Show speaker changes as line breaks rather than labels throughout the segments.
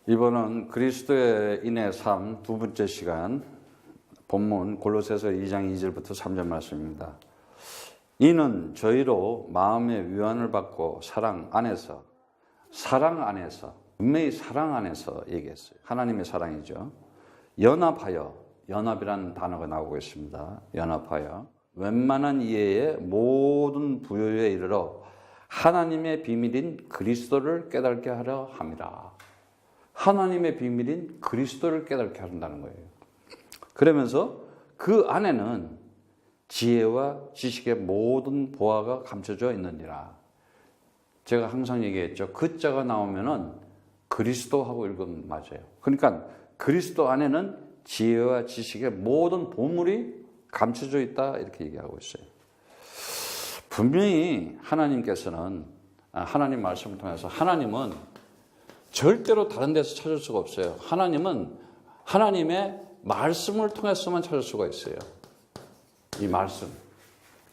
이번은 그리스도의 인의 삶 두 번째 시간, 본문 골로새서 2장 2절부터 3절 말씀입니다. 이는 저희로 마음의 위안을 받고 사랑 안에서 분명히 사랑 안에서 얘기했어요. 하나님의 사랑이죠. 연합하여, 연합이라는 단어가 나오고 있습니다. 연합하여 웬만한 이해의 모든 부요에 이르러 하나님의 비밀인 그리스도를 깨닫게 하려 함이라. 하나님의 비밀인 그리스도를 깨닫게 한다는 거예요. 그러면서 그 안에는 지혜와 지식의 모든 보화가 감춰져 있느니라. 제가 항상 얘기했죠. 그 자가 나오면은 그리스도하고 읽으면 맞아요. 그러니까 그리스도 안에는 지혜와 지식의 모든 보물이 감춰져 있다, 이렇게 얘기하고 있어요. 분명히 하나님께서는, 하나님 말씀을 통해서 하나님은 절대로 다른 데서 찾을 수가 없어요. 하나님은 하나님의 말씀을 통해서만 찾을 수가 있어요. 이 말씀.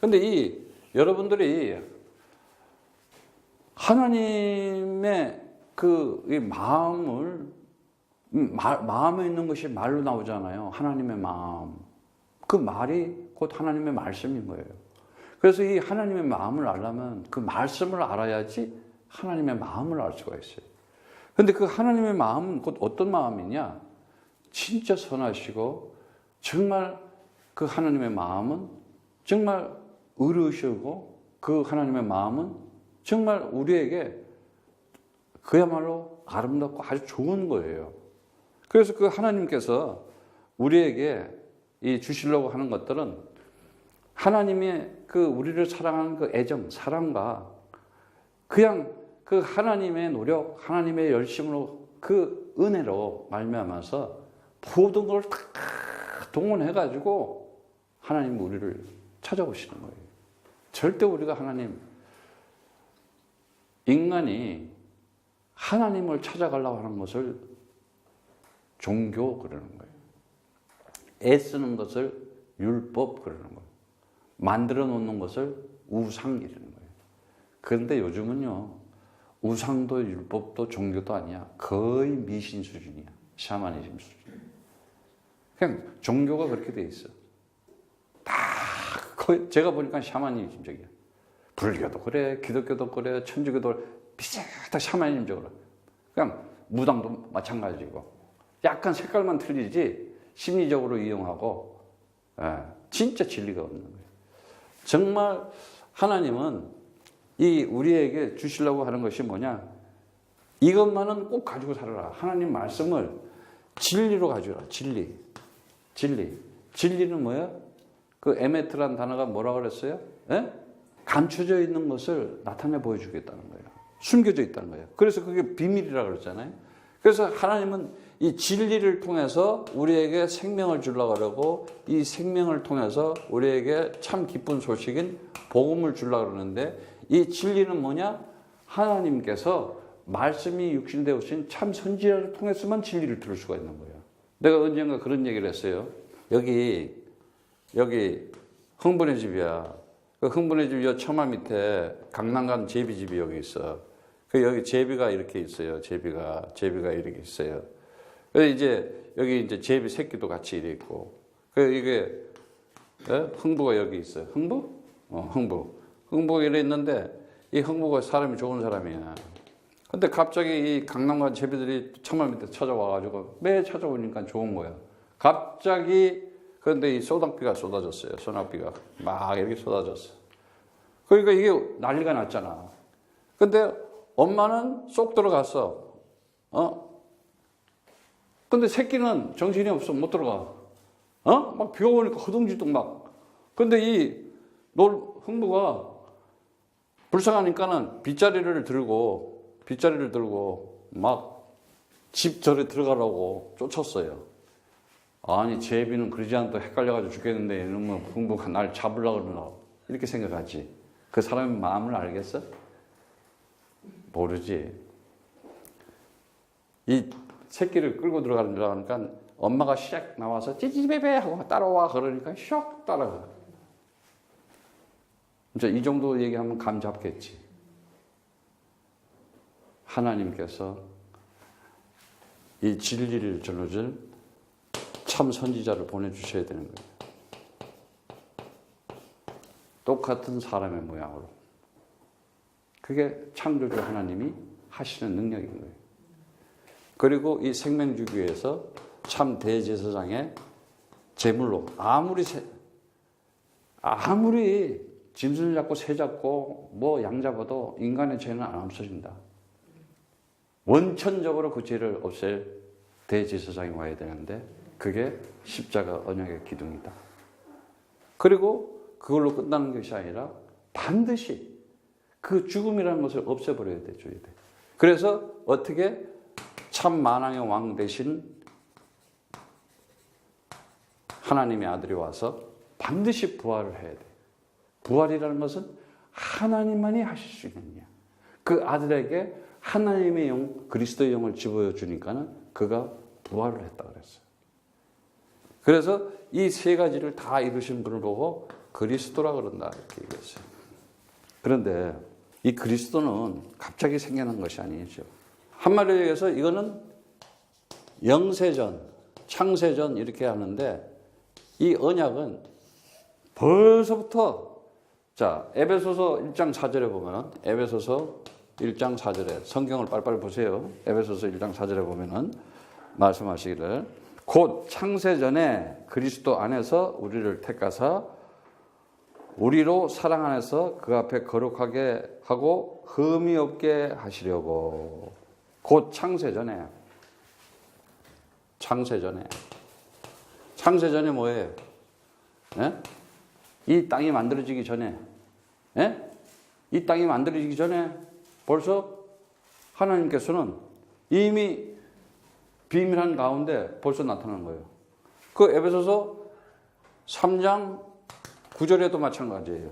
근데 여러분들이 하나님의 이 마음에 있는 것이 말로 나오잖아요. 하나님의 마음. 그 말이 곧 하나님의 말씀인 거예요. 그래서 이 하나님의 마음을 알려면 그 말씀을 알아야지 하나님의 마음을 알 수가 있어요. 근데 그 하나님의 마음은 곧 어떤 마음이냐? 진짜 선하시고, 정말 그 하나님의 마음은 정말 의로우시고, 그 하나님의 마음은 정말 우리에게 그야말로 아름답고 아주 좋은 거예요. 그래서 그 하나님께서 우리에게 주시려고 하는 것들은 하나님의 우리를 사랑하는 그 애정, 사랑과 그냥 그 하나님의 노력, 하나님의 열심으로 그 은혜로 말미암아서 모든 걸 다 동원해가지고 하나님 우리를 찾아오시는 거예요. 절대 우리가 인간이 하나님을 찾아가려고 하는 것을 종교 그러는 거예요. 애쓰는 것을 율법 그러는 거예요. 만들어 놓는 것을 우상 이러는 거예요. 그런데 요즘은요, 우상도 율법도 종교도 아니야. 거의 미신 수준이야. 샤머니즘 수준. 그냥 종교가 그렇게 돼 있어. 다 거의 제가 보니까 샤머니즘적이야. 불교도 그래, 기독교도 그래, 천주교도 비슷하게 샤머니즘적으로. 그냥 무당도 마찬가지고. 약간 색깔만 틀리지 심리적으로 이용하고, 진짜 진리가 없는 거예요. 정말 하나님은 우리에게 주시려고 하는 것이 뭐냐? 이것만은 꼭 가지고 살아라. 하나님 말씀을 진리로 가져라. 진리. 진리는 뭐야? 그 에메트란 단어가 뭐라고 그랬어요? 감춰져 있는 것을 나타내 보여주겠다는 거예요. 숨겨져 있다는 거예요. 그래서 그게 비밀이라고 그랬잖아요. 그래서 하나님은 이 진리를 통해서 우리에게 생명을 주려고 그러고, 이 생명을 통해서 우리에게 참 기쁜 소식인 복음을 주려고 그러는데, 이 진리는 뭐냐? 하나님께서 말씀이 육신되어 오신 참 선지자를 통해서만 진리를 들을 수가 있는 거예요. 내가 언젠가 그런 얘기를 했어요. 여기 흥분의 집이야. 그 흥분의 집 여 처마 밑에 강남간 제비집이 여기 있어. 여기 제비가 이렇게 있어요. 제비가 이렇게 있어요. 그래서 여기 제비 새끼도 같이 이렇게 있고. 이게 흥부가 여기 있어요. 흥부? 흥부가 이래 있는데, 이 흥부가 사람이 좋은 사람이야. 근데 갑자기 이 강남간 제비들이 처마 밑에 찾아와가지고 매 찾아오니까 좋은 거야. 갑자기 그런데 이 소낙비가 쏟아졌어요. 소낙비가 막 이렇게 쏟아졌어. 그러니까 이게 난리가 났잖아. 근데 엄마는 쏙 들어갔어. 근데 새끼는 정신이 없어. 못 들어가. 막 비가 오니까 허둥지둥 막. 근데 흥부가 불쌍하니까는 빗자리를 들고 막 집 절에 들어가라고 쫓았어요. 아니, 제비는 그러지 않아도 헷갈려가지고 죽겠는데 이놈의 흥부가 날 잡으려고 그러나, 이렇게 생각하지. 그 사람의 마음을 알겠어? 모르지. 이 새끼를 끌고 들어가려고 하니까 엄마가 샥 나와서 찌찌베베 하고 따라와 그러니까 샥 따라가. 이제 이 정도 얘기하면 감 잡겠지. 하나님께서 이 진리를 전해줄 참 선지자를 보내주셔야 되는 거예요. 똑같은 사람의 모양으로. 그게 창조주 하나님이 하시는 능력인 거예요. 그리고 이 생명주기에서 참 대제사장의 제물로 아무리 짐승을 잡고 새 잡고 뭐 양 잡아도 인간의 죄는 안 없어진다. 원천적으로 그 죄를 없앨 대제사장이 와야 되는데 그게 십자가 언약의 기둥이다. 그리고 그걸로 끝나는 것이 아니라 반드시 그 죽음이라는 것을 없애버려야 돼. 그래서 어떻게 참 만왕의 왕 대신 하나님의 아들이 와서 반드시 부활을 해야 돼. 부활이라는 것은 하나님만이 하실 수 있는 일이야. 그 아들에게 하나님의 영, 그리스도의 영을 집어여 주니까는 그가 부활을 했다 그랬어요. 그래서 이 세 가지를 다 이루신 분을 보고 그리스도라 그런다 이렇게 얘기했어요. 그런데 이 그리스도는 갑자기 생겨난 것이 아니죠. 한마디로 얘기해서 이거는 영세전, 창세전 이렇게 하는데 이 언약은 벌써부터 자 에베소서 1장 4절에 보면 에베소서 1장 4절에 성경을 빨리빨리 보세요. 에베소서 1장 4절에 보면은 말씀하시기를 곧 창세전에 그리스도 안에서 우리를 택하사 우리로 사랑 안에서 그 앞에 거룩하게 하고 흠이 없게 하시려고 곧 창세전에 뭐예요? 예? 이 땅이 만들어지기 전에 이 땅이 만들어지기 전에 벌써 하나님께서는 이미 비밀한 가운데 벌써 나타난 거예요. 그 에베소서 3장 9절에도 마찬가지예요.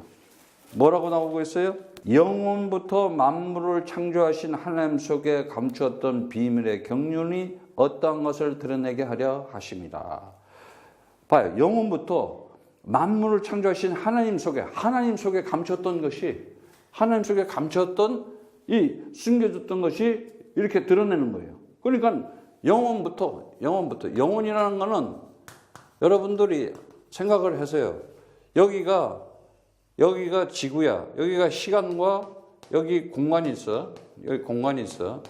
뭐라고 나오고 있어요? 영원부터 만물을 창조하신 하나님 속에 감추었던 비밀의 경륜이 어떠한 것을 드러내게 하려 하십니다. 봐요. 영원부터 만물을 창조하신 하나님 속에 감췄던 것이 하나님 속에 감췄던 이 숨겨졌던 것이 이렇게 드러내는 거예요. 그러니까 영원이라는 거는 여러분들이 생각을 해서요. 여기가 지구야. 여기가 시간과 여기 공간이 있어. 여기 공간이 있어.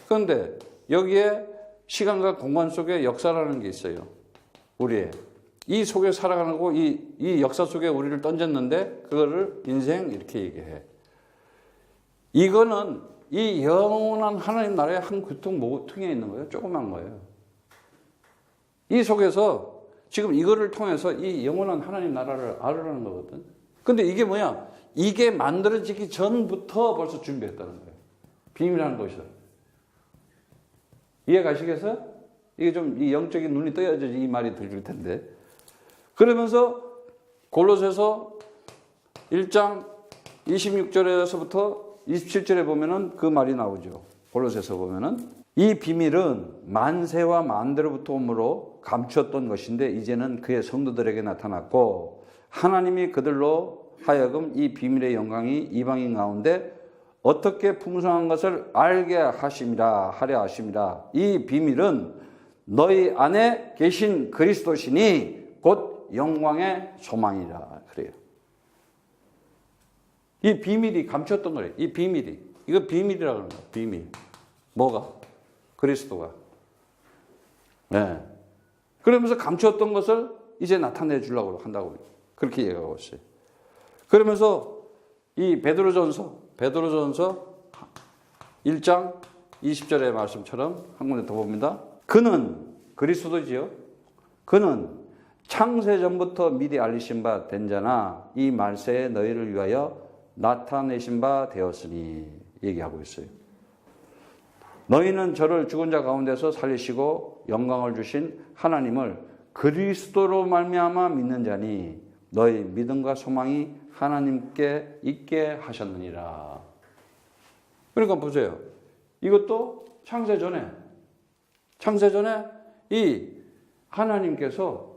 그런데 여기에 시간과 공간 속에 역사라는 게 있어요. 우리의. 이 속에 살아가는 거, 이 역사 속에 우리를 던졌는데 그거를 인생 이렇게 얘기해. 이거는 이 영원한 하나님 나라의 한 모퉁이에 있는 거예요. 조그만 거예요. 이 속에서 지금 이거를 통해서 이 영원한 하나님 나라를 알으라는 거거든. 근데 이게 뭐야? 이게 만들어지기 전부터 벌써 준비했다는 거예요. 비밀하는 것이다. 이해 가시겠어요? 이게 좀 이 영적인 눈이 떠야지 이 말이 들릴 텐데. 그러면서 골로새서 1장 26절에서부터 27절에 보면은 그 말이 나오죠. 골로새서 보면은 이 비밀은 만세와 만대로부터 오므로 감추었던 것인데 이제는 그의 성도들에게 나타났고 하나님이 그들로 하여금 이 비밀의 영광이 이방인 가운데 어떻게 풍성한 것을 알게 하려 하심이라. 이 비밀은 너희 안에 계신 그리스도시니 곧 영광의 소망이라. 그래요. 이 비밀이 감췄던 거예요. 이 비밀이. 이거 비밀이라고 하는 거예요. 비밀. 뭐가? 그리스도가. 네. 그러면서 감추었던 것을 이제 나타내 주려고 한다고 그렇게 얘기하고 있어요. 그러면서 이 베드로전서 1장 20절의 말씀처럼 한 군데 더 봅니다. 그는 그리스도지요. 그는 창세전부터 미리 알리신 바 된 자나 이 말세에 너희를 위하여 나타내신 바 되었으니 얘기하고 있어요. 너희는 저를 죽은 자 가운데서 살리시고 영광을 주신 하나님을 그리스도로 말미암아 믿는 자니 너희 믿음과 소망이 하나님께 있게 하셨느니라. 그러니까 보세요. 이것도 창세전에 이 하나님께서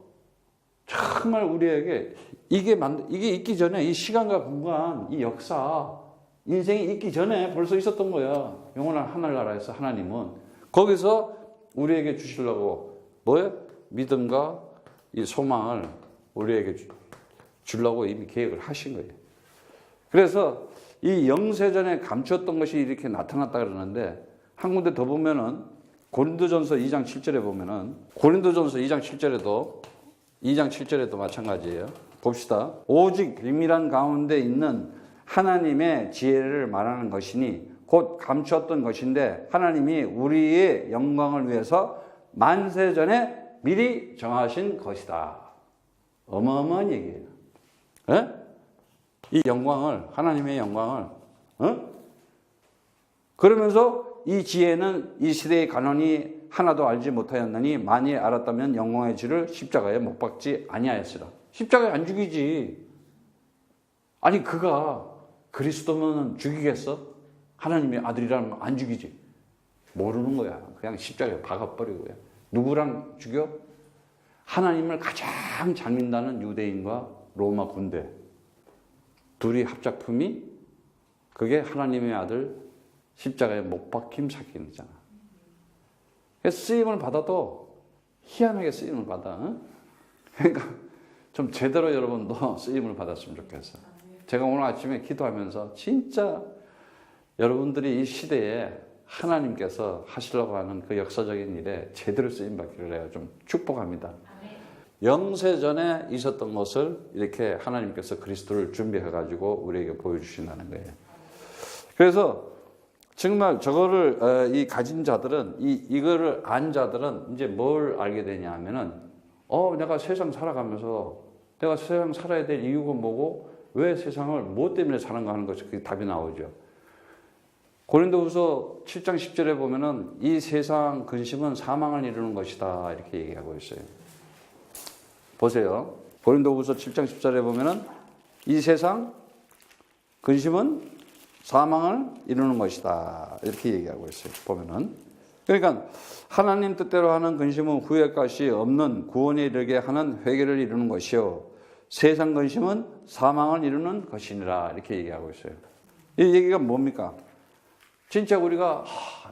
정말 우리에게 이게 있기 전에 이 시간과 공간, 이 역사, 인생이 있기 전에 벌써 있었던 거야. 영원한 하늘나라에서 하나님은. 거기서 우리에게 주시려고 뭐예요? 믿음과 이 소망을 우리에게 주려고 이미 계획을 하신 거예요. 그래서 이 영세전에 감추었던 것이 이렇게 나타났다 그러는데 한 군데 더 보면은 고린도전서 2장 7절에 보면은 고린도전서 2장 7절에도 마찬가지예요. 봅시다. 오직 비밀한 가운데 있는 하나님의 지혜를 말하는 것이니 곧 감추었던 것인데 하나님이 우리의 영광을 위해서 만세전에 미리 정하신 것이다. 어마어마한 얘기예요. 에? 이 영광을, 하나님의 영광을, 그러면서 이 지혜는 이 시대의 간원이 하나도 알지 못하였느니 만일 알았다면 영광의 주를 십자가에 못 박지 아니하였으라. 십자가에 안 죽이지. 아니 그가 그리스도면 죽이겠어? 하나님의 아들이라면 안 죽이지. 모르는 거야. 그냥 십자가에 박아버리고. 누구랑 죽여? 하나님을 가장 잘 믿는 유대인과 로마 군대. 둘이 합작품이 그게 하나님의 아들 십자가에 못 박힘 사건이잖아. 쓰임을 받아도 희한하게 쓰임을 받아. 그러니까 좀 제대로 여러분도 쓰임을 받았으면 좋겠어. 제가 오늘 아침에 기도하면서 진짜 여러분들이 이 시대에 하나님께서 하시려고 하는 그 역사적인 일에 제대로 쓰임 받기를 내가 좀 축복합니다. 영세전에 있었던 것을 이렇게 하나님께서 그리스도를 준비해가지고 우리에게 보여주신다는 거예요. 그래서 정말 저거를 이 가진 자들은 이거를 안 자들은 이제 뭘 알게 되냐 하면은 내가 세상 살아가면서 내가 세상 살아야 될 이유가 뭐고 왜 세상을 무엇 때문에 사는가 하는 것이 그게 답이 나오죠. 고린도후서 7장 10절에 보면은 이 세상 근심은 사망을 이루는 것이다 이렇게 얘기하고 있어요. 보세요. 고린도후서 7장 10절에 보면은 이 세상 근심은 사망을 이루는 것이다 이렇게 얘기하고 있어요. 보면은 그러니까 하나님 뜻대로 하는 근심은 후회 것이 없는 구원에 이르게 하는 회개를 이루는 것이요 세상 근심은 사망을 이루는 것이니라 이렇게 얘기하고 있어요. 이 얘기가 뭡니까? 진짜 우리가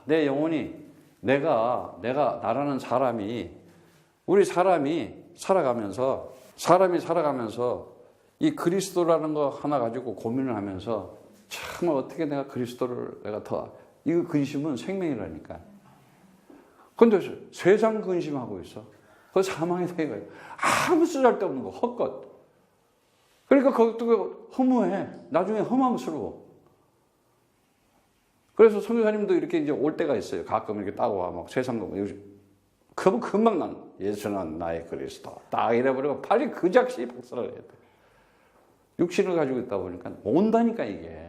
내 영혼이 나라는 사람이 우리 사람이 살아가면서 이 그리스도라는 거 하나 가지고 고민을 하면서 정말 어떻게 내가 그리스도를 내가 더 이거 근심은 생명이라니까. 근데 세상 근심하고 있어. 그 사망에 대해 아무 쓰잘데없는 거 헛것. 그러니까 그것도 허무해. 나중에 허망스러워. 그래서 선교사님도 이렇게 이제 올 때가 있어요. 가끔 이렇게 따고 와 막 세상 거 그러면 금방 난 예수는 나의 그리스도 딱 이래버리고 빨리 그 작시 박살을 해야 돼. 육신을 가지고 있다 보니까 온다니까 이게.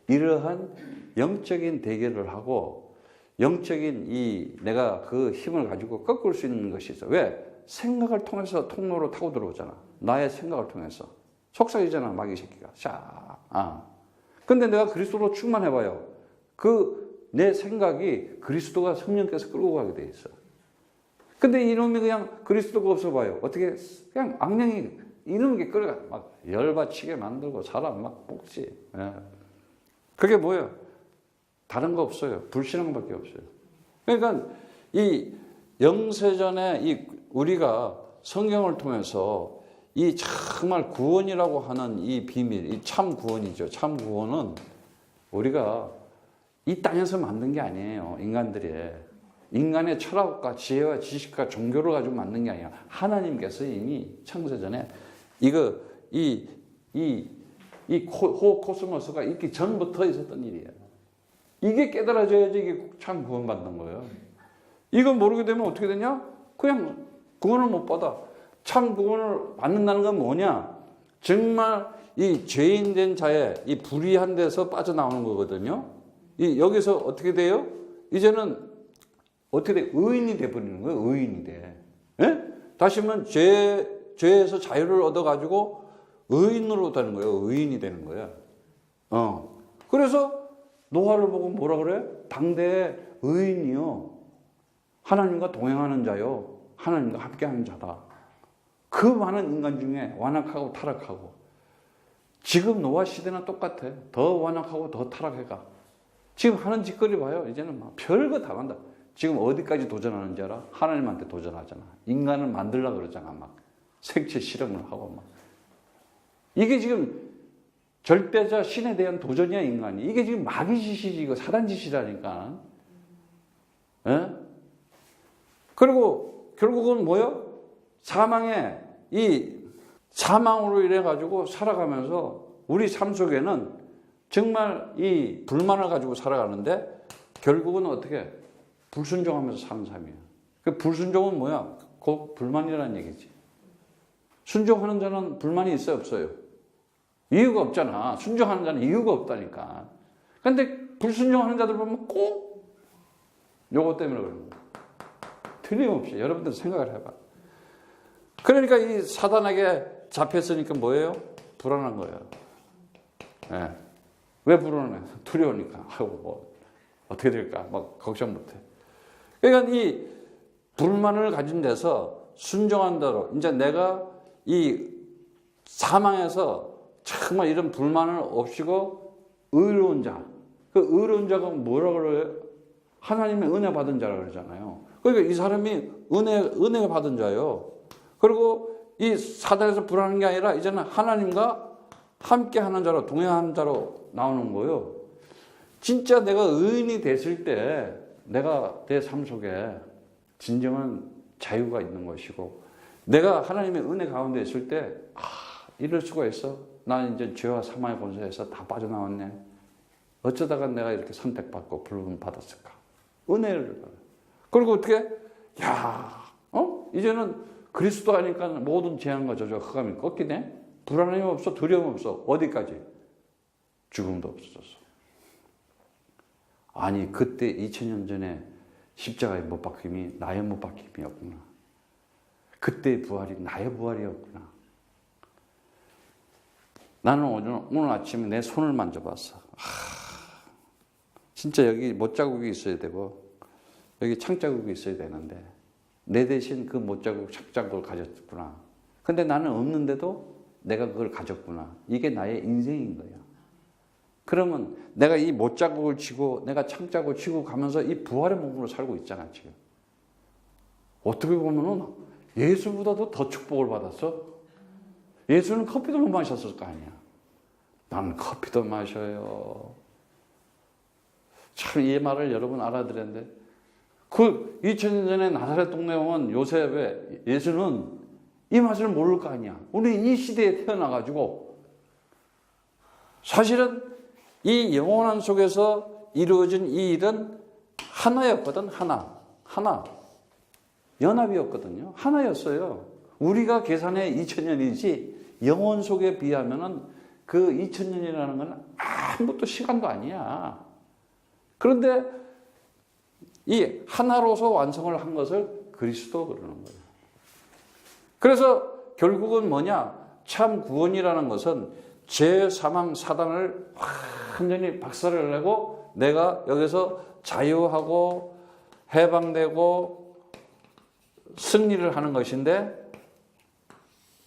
이러한 영적인 대결을 하고 영적인 내가 그 힘을 가지고 꺾을 수 있는 것이 있어. 왜? 생각을 통해서 통로로 타고 들어오잖아. 나의 생각을 통해서. 속삭이잖아 마귀 새끼가. 근데 내가 그리스도로 충만해봐요. 내 생각이 그리스도가 성령께서 끌고 가게 돼 있어. 근데 이놈이 그냥 그리스도가 없어 봐요. 어떻게 그냥 악령이 이놈이 끌어가 막 열받치게 만들고 사람 막 뽑지. 그게 뭐예요? 다른 거 없어요. 불신앙밖에 없어요. 그러니까 이 영세전에 우리가 성경을 통해서 이 정말 구원이라고 하는 이 비밀, 이 참 구원이죠. 참 구원은 우리가 이 땅에서 만든 게 아니에요. 인간의 철학과 지혜와 지식과 종교를 가지고 만든 게 아니야. 하나님께서 이미 창세전에 코스모스가 있기 전부터 있었던 일이에요. 이게 깨달아져야지 이게 참 구원받는 거예요. 이거 모르게 되면 어떻게 되냐? 그냥 구원을 못 받아. 참 구원을 받는다는 건 뭐냐? 정말 이 죄인 된 자의 이 불의한 데서 빠져나오는 거거든요. 여기서 어떻게 돼요? 이제는 어떻게 돼? 의인이 돼버리는 거예요. 의인이 돼. 예? 다시 말하면 죄에서 자유를 얻어가지고 의인으로 되는 거예요. 의인이 되는 거예요. 그래서 노아를 보고 뭐라 그래? 당대의 의인이요. 하나님과 동행하는 자요. 하나님과 함께하는 자다. 그 많은 인간 중에 완악하고 타락하고 지금 노아 시대는 똑같아. 더 완악하고 더 타락해가. 지금 하는 짓거리 봐요. 이제는 막 별거 다 한다. 지금 어디까지 도전하는지 알아? 하나님한테 도전하잖아. 인간을 만들려고 그러잖아. 막 생체 실험을 하고 막. 이게 지금 절대자 신에 대한 도전이야, 인간이. 이게 지금 마귀 짓이지, 이거 사단 짓이라니까. 예? 그리고 결국은 뭐요? 사망으로 인해가지고 살아가면서 우리 삶 속에는 정말 이 불만을 가지고 살아가는데 결국은 어떻게? 불순종하면서 사는 삶이에요. 그 불순종은 뭐야? 곧 불만이라는 얘기지. 순종하는 자는 불만이 있어요, 없어요? 이유가 없잖아. 순종하는 자는 이유가 없다니까. 근데 불순종하는 자들 보면 꼭 요거 때문에 그러는 거야. 틀림없이. 여러분들 생각을 해봐. 그러니까 이 사단에게 잡혔으니까 뭐예요? 불안한 거예요. 네. 왜 불안해? 두려우니까. 아이고, 뭐, 어떻게 될까? 막 걱정 못 해. 그러니까 이 불만을 가진 데서 순종한 대로, 이제 내가 이 사망에서 정말 이런 불만을 없이고 의로운 자. 그 의로운 자가 뭐라고 그래요? 하나님의 은혜 받은 자라고 그러잖아요. 그러니까 이 사람이 은혜 받은 자예요. 그리고 이 사단에서 불안한 게 아니라 이제는 하나님과 함께 하는 자로, 동행하는 자로 나오는 거예요. 진짜 내가 의인이 됐을 때 내가 내 삶 속에 진정한 자유가 있는 것이고 내가 하나님의 은혜 가운데 있을 때 이럴 수가 있어. 나는 이제 죄와 사망의 권세에서 다 빠져나왔네. 어쩌다가 내가 이렇게 선택받고 부름을 받았을까? 은혜를 받아. 그리고 어떻게? 이제는 그리스도 하니까 모든 재앙과 저주와 흑암이 꺾이네? 불안함이 없어, 두려움 없어. 어디까지? 죽음도 없어졌어. 아니, 그때 2000년 전에 십자가에 못 박힘이 나의 못 박힘이었구나. 그때의 부활이 나의 부활이었구나. 나는 오늘 아침에 내 손을 만져봤어. 진짜 여기 못자국이 있어야 되고 여기 창자국이 있어야 되는데 내 대신 그 못자국, 창자국을 가졌구나. 근데 나는 없는데도 내가 그걸 가졌구나. 이게 나의 인생인 거야. 그러면 내가 이 못자국을 치고 내가 창자국을 치고 가면서 이 부활의 몸으로 살고 있잖아 지금. 어떻게 보면은 예수보다도 더 축복을 받았어. 예수는 커피도 못 마셨을 거 아니야. 나는 커피도 마셔요. 참 이 말을 여러분 알아들었는데 그 2000년 전에 나사렛 동네에 온 요셉의 예수는 이 맛을 모를 거 아니야. 우리 이 시대에 태어나가지고 사실은 이 영원한 속에서 이루어진 이 일은 하나였거든. 하나. 연합이었거든요. 하나였어요. 우리가 계산해 2000년이지 영원 속에 비하면은 그 2000년이라는 건 아무것도 시간도 아니야. 그런데 이 하나로서 완성을 한 것을 그리스도 그러는 거예요. 그래서 결국은 뭐냐? 참 구원이라는 것은 죄, 사망, 사단을 완전히 박살을 내고 내가 여기서 자유하고 해방되고 승리를 하는 것인데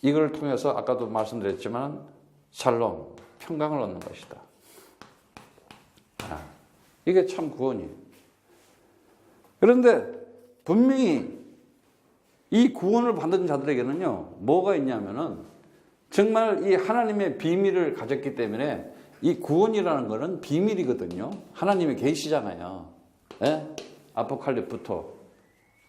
이걸 통해서 아까도 말씀드렸지만 샬롬, 평강을 얻는 것이다. 이게 참 구원이에요. 그런데 분명히 이 구원을 받은 자들에게는요, 뭐가 있냐면은 정말 이 하나님의 비밀을 가졌기 때문에 이 구원이라는 것은 비밀이거든요. 하나님의 계시잖아요. 예? 아포칼립부터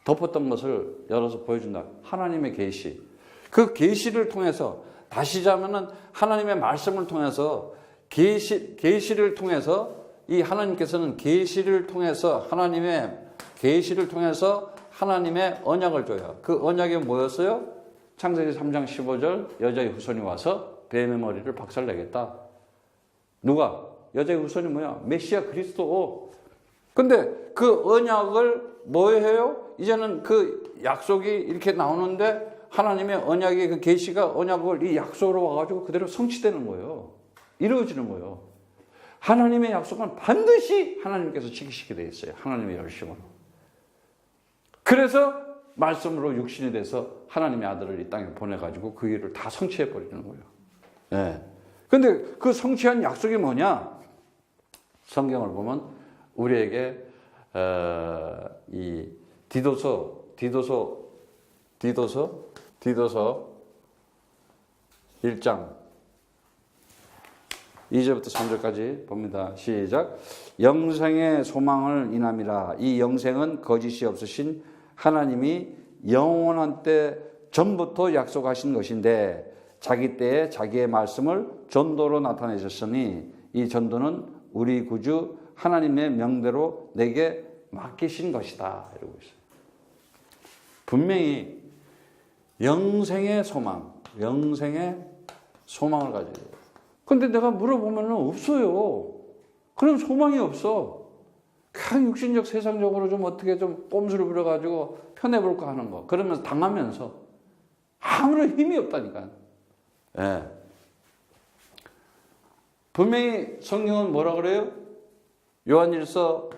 덮었던 것을 열어서 보여준다. 하나님의 계시. 그 계시를 통해서 다시 자면은 하나님의 말씀을 통해서 계시를 통해서 이 하나님께서는 계시를 통해서 하나님의 계시를 통해서 하나님의 언약을 줘요. 그 언약이 뭐였어요? 창세기 3장 15절 여자의 후손이 와서 뱀의 머리를 박살내겠다. 누가? 여자의 후손이 뭐야? 메시아 그리스도. 근데 그 언약을 뭐 해요? 이제는 그 약속이 이렇게 나오는데 하나님의 언약의 그 계시가 언약을 이 약속으로 와가지고 그대로 성취되는 거예요. 이루어지는 거예요. 하나님의 약속은 반드시 하나님께서 지키시게 돼 있어요. 하나님의 열심으로. 그래서 말씀으로 육신이 돼서 하나님의 아들을 이 땅에 보내가지고 그 일을 다 성취해 버리는 거예요. 네. 근데 그 성취한 약속이 뭐냐? 성경을 보면 우리에게 이 디도서 1장 2절부터 3절까지 봅니다. 시작. 영생의 소망을 인함이라. 이 영생은 거짓이 없으신 하나님이 영원한 때 전부터 약속하신 것인데 자기 때에 자기의 말씀을 전도로 나타내셨으니 이 전도는 우리 구주 하나님의 명대로 내게 맡기신 것이다. 이러고 있어요. 분명히 영생의 소망을 가지고. 근데 내가 물어보면 없어요. 그런 소망이 없어. 그냥 육신적 세상적으로 좀 어떻게 좀 꼼수를 부려가지고 편해볼까 하는 거. 그러면서 당하면서 아무런 힘이 없다니까. 예. 분명히 성경은 뭐라 그래요? 요한일서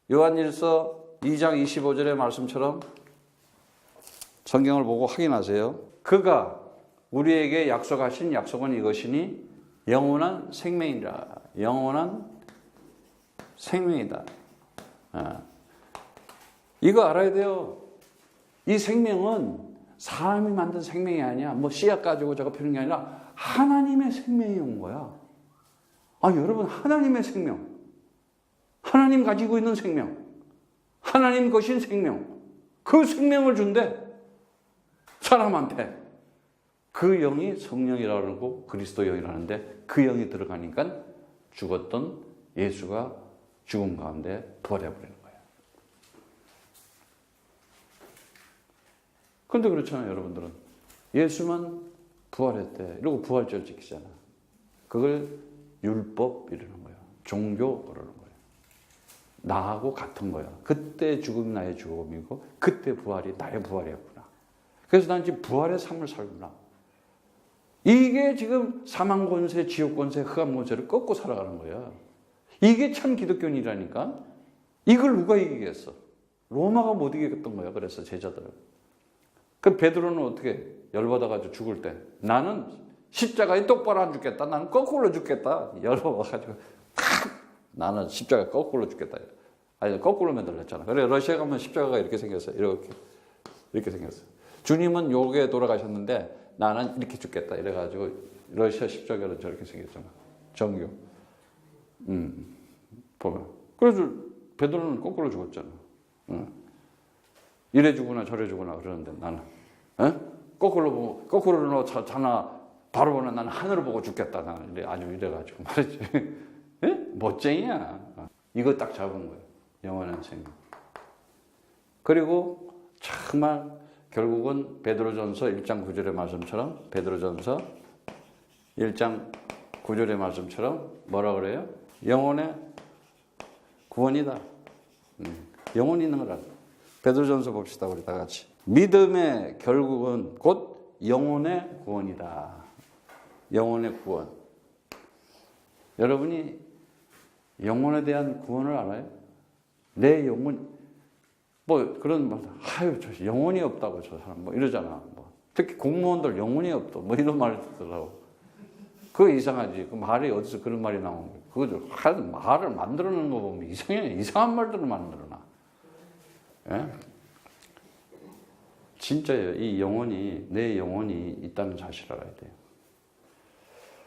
2장 25절의 말씀처럼 성경을 보고 확인하세요. 그가 우리에게 약속하신 약속은 이것이니 영원한 생명이라. 영원한 생명이다. 이거 알아야 돼요. 이 생명은 사람이 만든 생명이 아니야. 뭐 씨앗 가지고 저거 피는 게 아니라 하나님의 생명이 온 거야. 여러분, 하나님의 생명. 하나님 가지고 있는 생명. 하나님 것인 생명. 그 생명을 준대. 사람한테. 그 영이 성령이라고 그러고 그리스도 영이라는데 그 영이 들어가니까 죽었던 예수가 죽음 가운데 부활해버리는 거예요. 그런데 그렇잖아요, 여러분들은. 예수만 부활했대. 이러고 부활절 지키잖아. 그걸 율법 이러는 거예요. 종교 그러는 거예요. 나하고 같은 거야. 그때 죽음 나의 죽음이고 그때 부활이 나의 부활이었구나. 그래서 난 지금 부활의 삶을 살구나. 이게 지금 사망 권세, 지옥 권세, 흑암 권세를 꺾고 살아가는 거야. 이게 참 기독교인이라니까. 이걸 누가 이기겠어? 로마가 못 이기겠던 거야. 그래서 제자들은. 그 베드로는 어떻게 열받아가지고 죽을 때 나는 십자가에 똑바로 안 죽겠다. 나는 거꾸로 죽겠다. 열받아가지고 나는 십자가 거꾸로 죽겠다. 아니 거꾸로 만들었잖아. 그래 러시아 가면 십자가가 이렇게 생겼어. 이렇게 생겼어. 주님은 요게 돌아가셨는데 나는 이렇게 죽겠다. 이래가지고 러시아 십자가는 저렇게 생겼잖아. 정교. 보면. 그래서 베드로는 거꾸로 죽었잖아. 이래 주구나 저래 주구나 그러는데 나는 거꾸로 보고 거꾸로 자나 바로 보면 나는 하늘을 보고 죽겠다. 나는 이래가지고 말이지. 멋쟁이야. 이거 딱 잡은 거예요. 영원한 생명. 그리고 정말 결국은 베드로전서 1장 9절의 말씀처럼 베드로전서 1장 9절의 말씀처럼 뭐라 그래요? 영혼의 구원이다. 영혼이 있는 거라. 베드로전서 봅시다. 우리 다 같이. 믿음의 결국은 곧 영혼의 구원이다. 영혼의 구원. 여러분이 영혼에 대한 구원을 알아요? 내 영혼, 그런 말, 저 영혼이 없다고 저 사람 이러잖아. 특히 공무원들 영혼이 없다. 이런 말을 듣더라고. 그거 이상하지. 그 말이 어디서 그런 말이 나온 거야. 그거 말을 만들어내는 거 보면 이상한 말들을 만들어놔. 예? 진짜예요. 내 영혼이 있다는 사실을 알아야 돼요.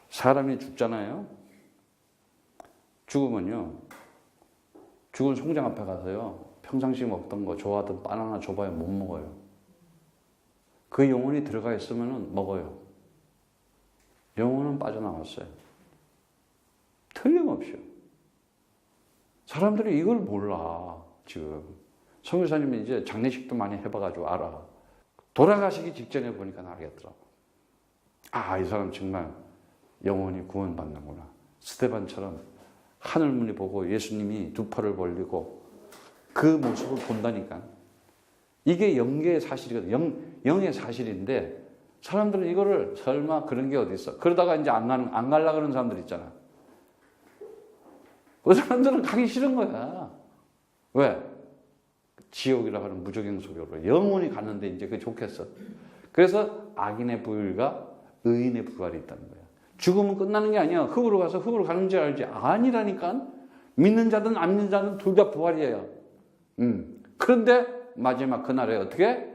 사람이 죽잖아요. 죽으면요. 죽은 송장 앞에 가서요. 평상시 먹던 거 좋아하던 바나나 줘봐야 못 먹어요. 그 영혼이 들어가 있으면 먹어요. 영혼은 빠져나왔어요. 틀림없이요. 사람들이 이걸 몰라. 지금 선교사님이 이제 장례식도 많이 해봐가지고 알아. 돌아가시기 직전에 보니까 알겠더라고. 이 사람 정말 영혼이 구원받는구나. 스데반처럼 하늘문이 보고 예수님이 두 팔을 벌리고 그 모습을 본다니까. 이게 영계의 사실이거든. 영의 사실인데 사람들은 이거를 설마 그런 게 어디 있어. 그러다가 이제 안 가려고 그러는 사람들 있잖아. 그 사람들은 가기 싫은 거야. 왜? 지옥이라고 하는 무적행 속으로 영원히 갔는데 이제 그게 좋겠어. 그래서 악인의 부활과 의인의 부활이 있다는 거야. 죽으면 끝나는 게 아니야. 흙으로 가서 흙으로 가는 줄 알지. 아니라니까. 믿는 자든 안 믿는 자든 둘 다 부활이에요. 그런데 마지막 그날에 어떻게?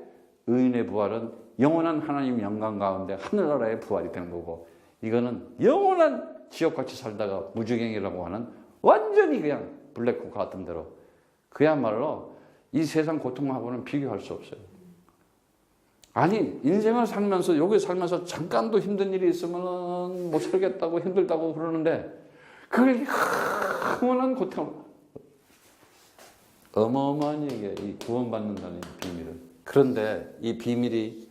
의인의 부활은 영원한 하나님 영광 가운데 하늘나라의 부활이 되는 거고, 이거는 영원한 지옥같이 살다가 무지갱이라고 하는 완전히 그냥 블랙홀 같은 대로, 그야말로 이 세상 고통하고는 비교할 수 없어요. 아니, 인생을 살면서, 여기 살면서 잠깐도 힘든 일이 있으면 못 살겠다고 힘들다고 그러는데, 그걸 영원한 고통, 어마어마한 얘기예요. 이 구원받는다는 비밀은. 그런데 이 비밀이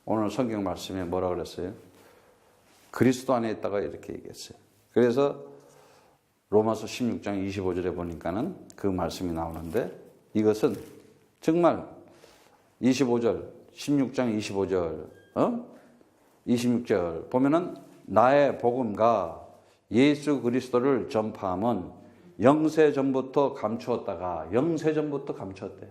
오늘 성경 말씀에 뭐라 그랬어요? 그리스도 안에 있다가 이렇게 얘기했어요. 그래서 로마서 16장 25절에 보니까는 그 말씀이 나오는데, 이것은 정말 25절, 16장 25절, 26절 보면은 나의 복음과 예수 그리스도를 전파함은 영세전부터 감추었다가, 영세전부터 감추었대요.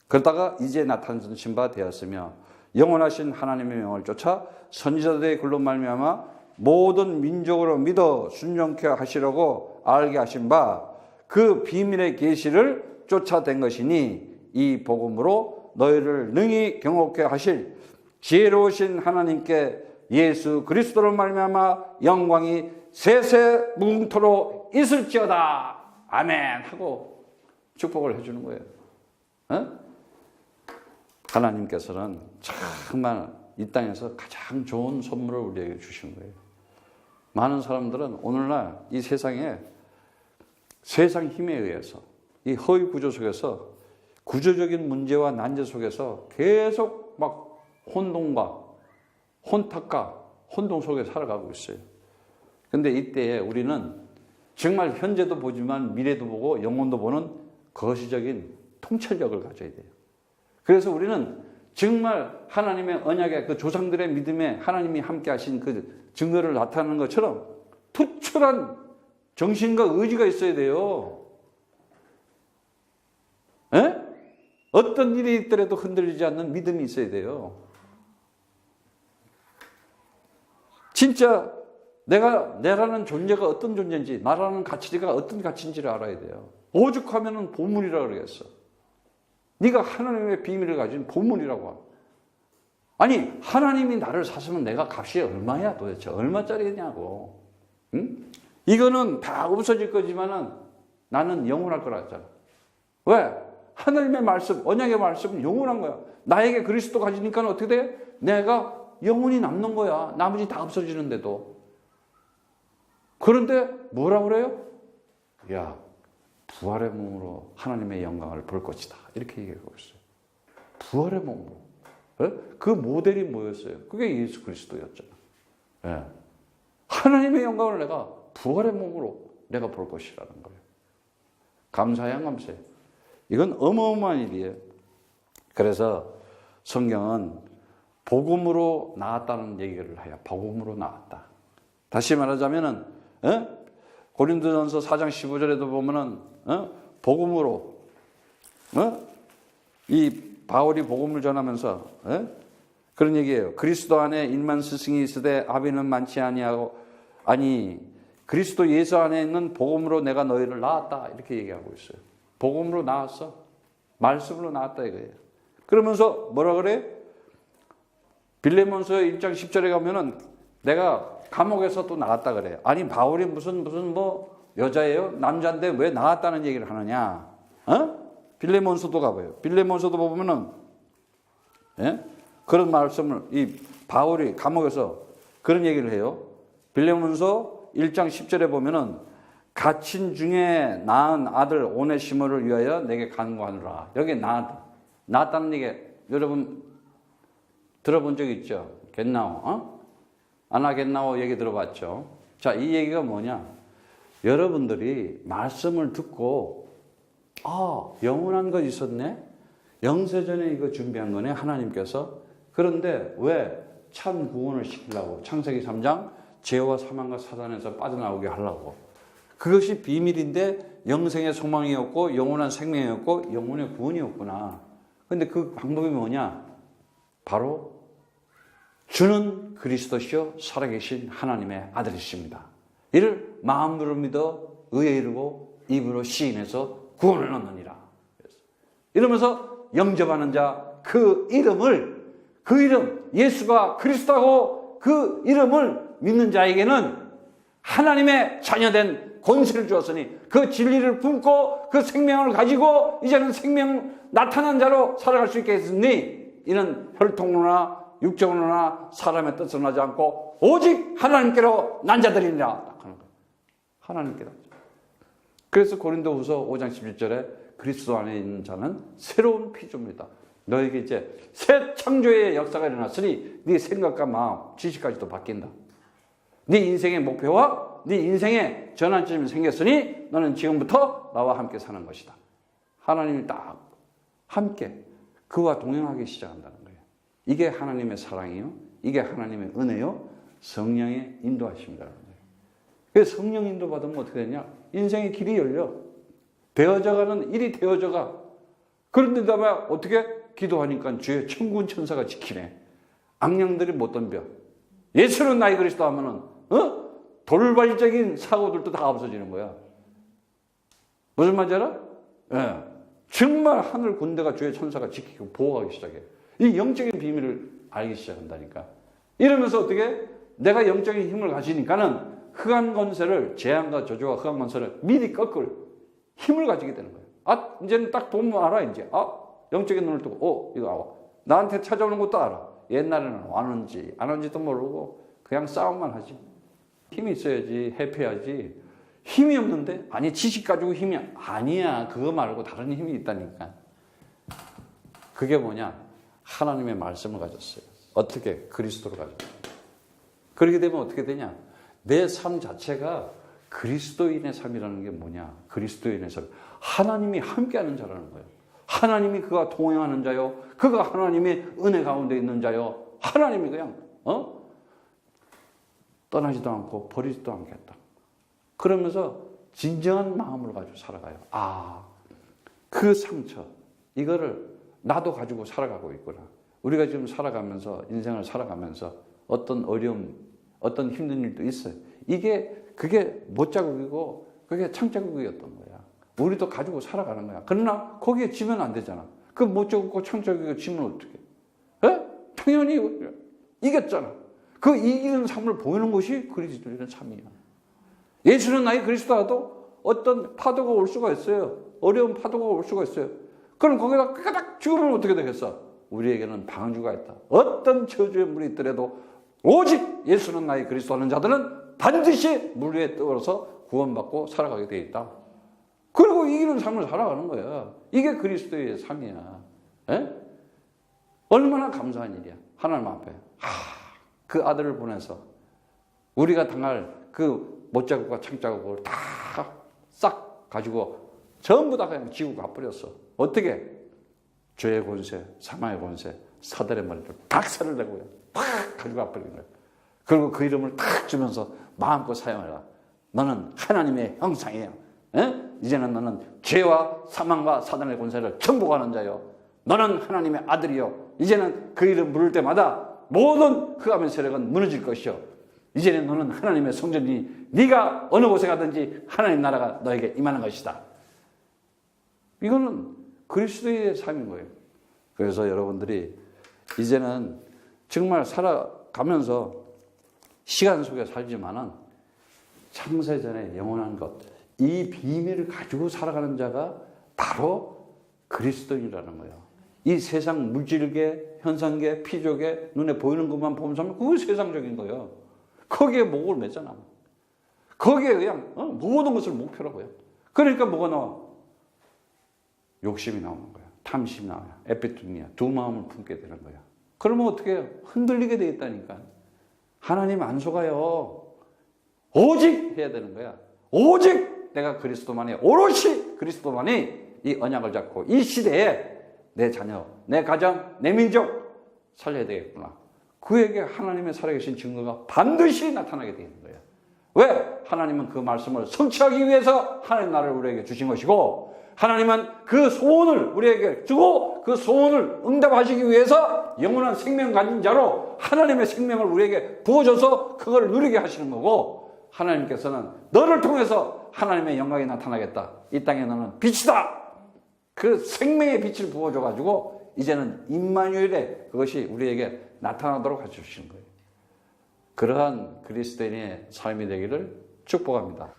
그러다가 이제 나타나신 바 되었으며 영원하신 하나님의 명을 쫓아 선지자들의 글로 말미암아 모든 민족으로 믿어 순종케 하시려고 알게 하신 바 그 비밀의 계시를 쫓아댄 것이니, 이 복음으로 너희를 능히 경옥케 하실 지혜로우신 하나님께 예수 그리스도로 말미암아 영광이 세세 무궁토록 있을지어다. 아멘 하고 축복을 해주는 거예요. 하나님께서는 정말 이 땅에서 가장 좋은 선물을 우리에게 주신 거예요. 많은 사람들은 오늘날 이 세상에 세상 힘에 의해서, 이 허위 구조 속에서, 구조적인 문제와 난제 속에서 계속 막 혼돈과 혼탁과 혼동 속에 살아가고 있어요. 그런데 이때에 우리는 정말 현재도 보지만 미래도 보고 영혼도 보는 거시적인 통찰력을 가져야 돼요. 그래서 우리는 정말 하나님의 언약의 그 조상들의 믿음에 하나님이 함께 하신 그 증거를 나타내는 것처럼 투철한 정신과 의지가 있어야 돼요. 에? 어떤 일이 있더라도 흔들리지 않는 믿음이 있어야 돼요. 진짜 내라는 존재가 어떤 존재인지, 나라는 가치가 어떤 가치인지를 알아야 돼요. 오죽하면 보물이라고 그러겠어. 네가 하나님의 비밀을 가진 보물이라고. 아니, 하나님이 나를 사시면 내가 값이 얼마야 도대체? 얼마짜리냐고. 응? 이거는 다 없어질 거지만은 나는 영원할 거라 했잖아. 왜? 하나님의 말씀, 언약의 말씀은 영원한 거야. 나에게 그리스도 가지니까 어떻게 돼? 내가 영원히 남는 거야. 나머지 다 없어지는데도. 그런데 뭐라고 그래요? 야, 부활의 몸으로 하나님의 영광을 볼 것이다. 이렇게 얘기하고 있어요. 부활의 몸으로. 그 모델이 뭐였어요? 그게 예수 그리스도였잖아. 예. 하나님의 영광을 내가 부활의 몸으로 내가 볼 것이라는 거예요. 감사해야 감사해. 이건 어마어마한 일이에요. 그래서 성경은 복음으로 나았다는 얘기를 해요. 복음으로 나았다. 다시 말하자면은 고린도전서 4장 15절에도 보면은 복음으로 이 바울이 복음을 전하면서 그런 얘기예요. 그리스도 안에 일만 스승이 있으되 아비는 많지 아니하고, 아니 그리스도 예수 안에 있는 복음으로 내가 너희를 낳았다. 이렇게 얘기하고 있어요. 복음으로 낳았어. 말씀으로 낳았다 이거예요. 그러면서 뭐라 그래? 빌레몬서 1장 10절에 가면은 내가 감옥에서 또 나왔다 그래요. 아니 바울이 무슨 뭐 여자예요? 남자인데 왜 나왔다는 얘기를 하느냐? 빌레몬서도 가봐요. 빌레몬서도 보면은 그런 말씀을 이 바울이 감옥에서 그런 얘기를 해요. 빌레몬서 1장 10절에 보면은 갇힌 중에 낳은 아들 오네시모를 위하여 내게 간구하노라. 여기 낳았다는 얘기 여러분 들어본 적 있죠? 겟나오, 아나 겟나오 얘기 들어봤죠? 자, 이 얘기가 뭐냐? 여러분들이 말씀을 듣고 영원한 것 있었네? 영세전에 이거 준비한 거네, 하나님께서. 그런데 왜? 참 구원을 시키려고. 창세기 3장 죄와 사망과 사단에서 빠져나오게 하려고. 그것이 비밀인데 영생의 소망이었고 영원한 생명이었고 영혼의 구원이었구나. 그런데 그 방법이 뭐냐? 바로 주는 그리스도시요 살아계신 하나님의 아들이십니다. 이를 마음으로 믿어 의에 이르고 입으로 시인해서 구원을 얻느니라. 이러면서 영접하는 자, 그 이름, 예수가 그리스도고 그 이름을 믿는 자에게는 하나님의 자녀된 권세를 주었으니 그 진리를 품고 그 생명을 가지고 이제는 생명 나타난 자로 살아갈 수 있게 했으니 이는 혈통으로나 육정으로나 사람의 뜻을 하지 않고 오직 하나님께로 난 자들이니라. 하나님께로. 그래서 고린도후서 5장 11절에 그리스도 안에 있는 자는 새로운 피조물이다. 너에게 이제 새 창조의 역사가 일어났으니 네 생각과 마음, 지식까지도 바뀐다. 네 인생의 목표와 네 인생의 전환점이 생겼으니 너는 지금부터 나와 함께 사는 것이다. 하나님이 딱 함께 그와 동행하기 시작한다는 거예요. 이게 하나님의 사랑이요, 이게 하나님의 은혜요, 성령의 인도하심이라는 거예요. 그래서 성령 인도 받으면 어떻게 되냐? 인생의 길이 열려. 되어져가는 일이 되어져가. 그런데 다음에 어떻게 기도하니까 주의 천군 천사가 지키네. 악령들이 못 덤벼. 예수는 나의 그리스도 하면은 돌발적인 사고들도 다 없어지는 거야. 무슨 말인지 알아? 예. 정말 하늘 군대가 주의 천사가 지키고 보호하기 시작해. 이 영적인 비밀을 알기 시작한다니까. 이러면서 어떻게 내가 영적인 힘을 가지니까는 흑암 권세를, 재앙과 저주와 흑암 권세를 미리 꺾을 힘을 가지게 되는 거예요. 아, 이제는 딱 보면 알아, 이제. 아, 영적인 눈을 뜨고, 이거 나한테 찾아오는 것도 알아. 옛날에는 왔는지 안 왔는지도 모르고 그냥 싸움만 하지. 힘이 있어야지, 해피해야지. 힘이 없는데? 아니, 지식 가지고 힘이 아니야. 그거 말고 다른 힘이 있다니까. 그게 뭐냐? 하나님의 말씀을 가졌어요. 어떻게? 그리스도를 가졌어요. 그렇게 되면 어떻게 되냐? 내 삶 자체가 그리스도인의 삶이라는 게 뭐냐? 그리스도인의 삶. 하나님이 함께하는 자라는 거예요. 하나님이 그가 동행하는 자요. 그가 하나님의 은혜 가운데 있는 자요. 하나님이 그냥 떠나지도 않고 버리지도 않겠다. 그러면서 진정한 마음을 가지고 살아가요. 아, 그 상처, 이거를 나도 가지고 살아가고 있구나. 우리가 지금 살아가면서, 인생을 살아가면서 어떤 어려움, 어떤 힘든 일도 있어요. 그게 못자국이고 그게 창자국이었던 거야. 우리도 가지고 살아가는 거야. 그러나 거기에 지면 안 되잖아. 그 못자국고 창자국이고 지면 어떻게? 에? 당연히 이겼잖아. 그 이기는 삶을 보이는 것이 그리스도인의 삶이야. 예수는 나의 그리스도라도 어떤 파도가 올 수가 있어요. 어려운 파도가 올 수가 있어요. 그럼 거기다 끄덕 죽으면 어떻게 되겠어? 우리에게는 방주가 있다. 어떤 저주의 물이 있더라도 오직 예수는 나의 그리스도 하는 자들은 반드시 물 위에 떠오르서 구원받고 살아가게 돼 있다. 그리고 이기는 삶을 살아가는 거야. 이게 그리스도의 삶이야. 에? 얼마나 감사한 일이야. 하나님 앞에. 그 아들을 보내서 우리가 당할 그 못자국과 창자국을 다 싹 가지고 전부 다 그냥 지고 가버렸어. 어떻게? 죄의 권세, 사망의 권세, 사들의 머리를 박살을 내고요. 팍 가지고 가버린 거예요. 그리고 그 이름을 탁 주면서 마음껏 사용해라. 너는 하나님의 형상이에요. 에? 이제는 너는 죄와 사망과 사단의 권세를 정복하는 자요. 너는 하나님의 아들이요. 이제는 그 이름 부를 때마다 모든 흑암의 세력은 무너질 것이요. 이제는 너는 하나님의 성전이니 네가 어느 곳에 가든지 하나님 나라가 너에게 임하는 것이다. 이거는 그리스도의 삶인 거예요. 그래서 여러분들이 이제는 정말 살아가면서 시간 속에 살지만은 창세전에 영원한 것, 이 비밀을 가지고 살아가는 자가 바로 그리스도인이라는 거예요. 이 세상 물질계, 현상계, 피조계, 눈에 보이는 것만 보면서 하면 그거 세상적인 거예요. 거기에 목을 매잖아. 거기에 그냥 모든 것을 목표라고요. 그러니까 뭐가 나와? 욕심이 나오는 거야. 탐심이 나와요. 에피투미아, 두 마음을 품게 되는 거야. 그러면 어떻게 해요? 흔들리게 돼 있다니까. 하나님 안 속아요. 오직 해야 되는 거야. 오직 내가 그리스도만이, 오롯이 그리스도만이 이 언약을 잡고 이 시대에 내 자녀, 내 가정, 내 민족 살려야 되겠구나. 그에게 하나님의 살아계신 증거가 반드시 나타나게 되는 거예요. 왜? 하나님은 그 말씀을 성취하기 위해서 하나님 나라를 우리에게 주신 것이고, 하나님은 그 소원을 우리에게 주고 그 소원을 응답하시기 위해서 영원한 생명 가진 자로 하나님의 생명을 우리에게 부어줘서 그걸 누리게 하시는 거고, 하나님께서는 너를 통해서 하나님의 영광이 나타나겠다. 이 땅에 너는 빛이다. 그 생명의 빛을 부어줘가지고 이제는 임마누엘의 그것이 우리에게 나타나도록 해주시는 거예요. 그러한 그리스도인의 삶이 되기를 축복합니다.